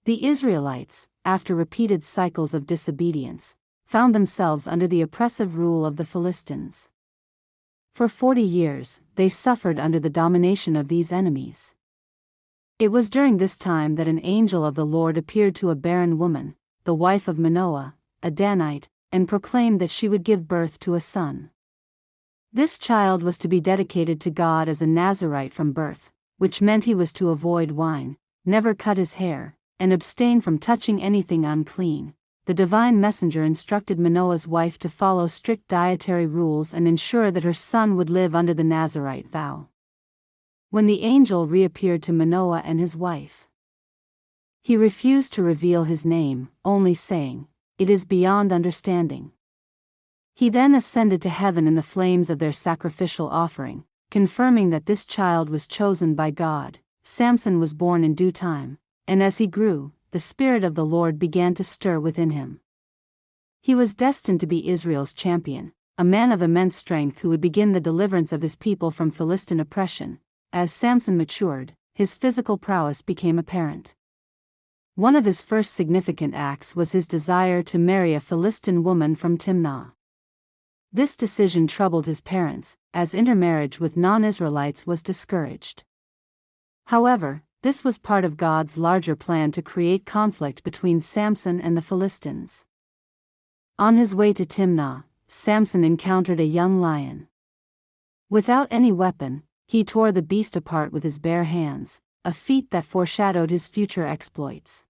The Israelites, after repeated cycles of disobedience, found themselves under the oppressive rule of the Philistines. For 40 years, they suffered under the domination of these enemies. It was during this time that an angel of the Lord appeared to a barren woman, the wife of Manoah, a Danite, and proclaimed that she would give birth to a son. This child was to be dedicated to God as a Nazirite from birth, which meant he was to avoid wine, never cut his hair, and abstain from touching anything unclean. The divine messenger instructed Manoah's wife to follow strict dietary rules and ensure that her son would live under the Nazirite vow. When the angel reappeared to Manoah and his wife, he refused to reveal his name, only saying, "It is beyond understanding." He then ascended to heaven in the flames of their sacrificial offering, confirming that this child was chosen by God. Samson was born in due time, and as he grew, the Spirit of the Lord began to stir within him. He was destined to be Israel's champion, a man of immense strength who would begin the deliverance of his people from Philistine oppression. As Samson matured, his physical prowess became apparent. One of his first significant acts was his desire to marry a Philistine woman from Timnah. This decision troubled his parents, as intermarriage with non-Israelites was discouraged. However, this was part of God's larger plan to create conflict between Samson and the Philistines. On his way to Timnah, Samson encountered a young lion. Without any weapon, he tore the beast apart with his bare hands, a feat that foreshadowed his future exploits.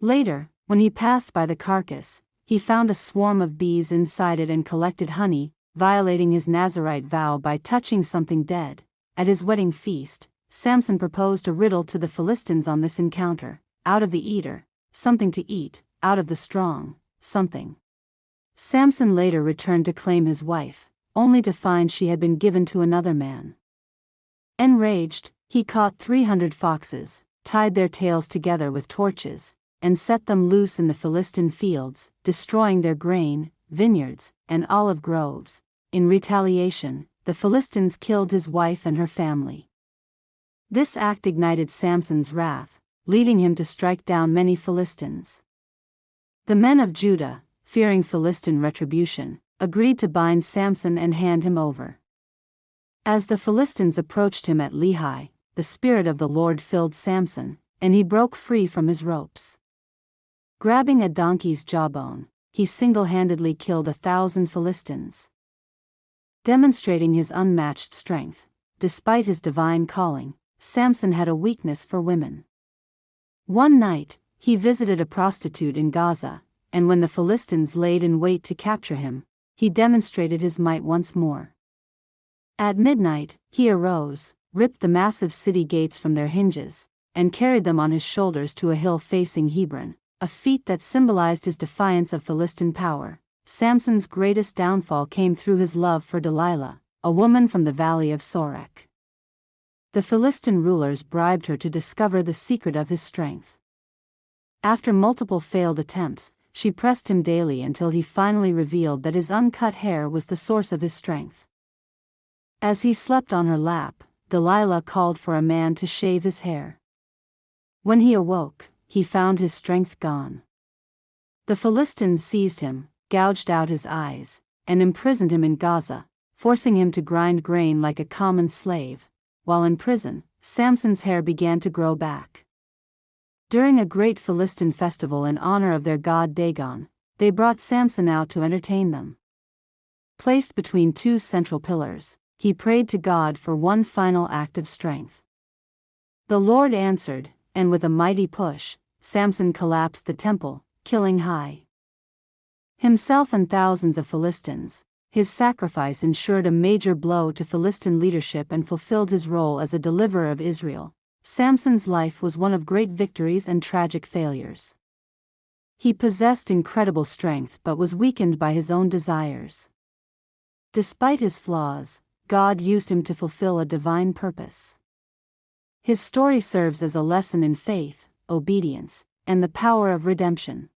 Later, when he passed by the carcass, he found a swarm of bees inside it and collected honey, violating his Nazirite vow by touching something dead. At his wedding feast, Samson proposed a riddle to the Philistines on this encounter: out of the eater, something to eat; out of the strong, something. Samson later returned to claim his wife, only to find she had been given to another man. Enraged, he caught 300 foxes, tied their tails together with torches, and set them loose in the Philistine fields, destroying their grain, vineyards, and olive groves. In retaliation, the Philistines killed his wife and her family. This act ignited Samson's wrath, leading him to strike down many Philistines. The men of Judah, fearing Philistine retribution, agreed to bind Samson and hand him over. As the Philistines approached him at Lehi, the Spirit of the Lord filled Samson, and he broke free from his ropes. Grabbing a donkey's jawbone, he single-handedly killed 1,000 Philistines. Demonstrating his unmatched strength, despite his divine calling, Samson had a weakness for women. One night, he visited a prostitute in Gaza, and when the Philistines laid in wait to capture him, he demonstrated his might once more. At midnight, he arose, ripped the massive city gates from their hinges, and carried them on his shoulders to a hill facing Hebron, a feat that symbolized his defiance of Philistine power. Samson's greatest downfall came through his love for Delilah, a woman from the valley of Sorek. The Philistine rulers bribed her to discover the secret of his strength. After multiple failed attempts, she pressed him daily until he finally revealed that his uncut hair was the source of his strength. As he slept on her lap, Delilah called for a man to shave his hair. When he awoke, he found his strength gone. The Philistines seized him, gouged out his eyes, and imprisoned him in Gaza, forcing him to grind grain like a common slave. While in prison, Samson's hair began to grow back. During a great Philistine festival in honor of their god Dagon, they brought Samson out to entertain them. Placed between two central pillars, he prayed to God for one final act of strength. The Lord answered, and with a mighty push, Samson collapsed the temple, killing himself and thousands of Philistines. His sacrifice ensured a major blow to Philistine leadership and fulfilled his role as a deliverer of Israel. Samson's life was one of great victories and tragic failures. He possessed incredible strength but was weakened by his own desires. Despite his flaws, God used him to fulfill a divine purpose. His story serves as a lesson in faith, obedience, and the power of redemption.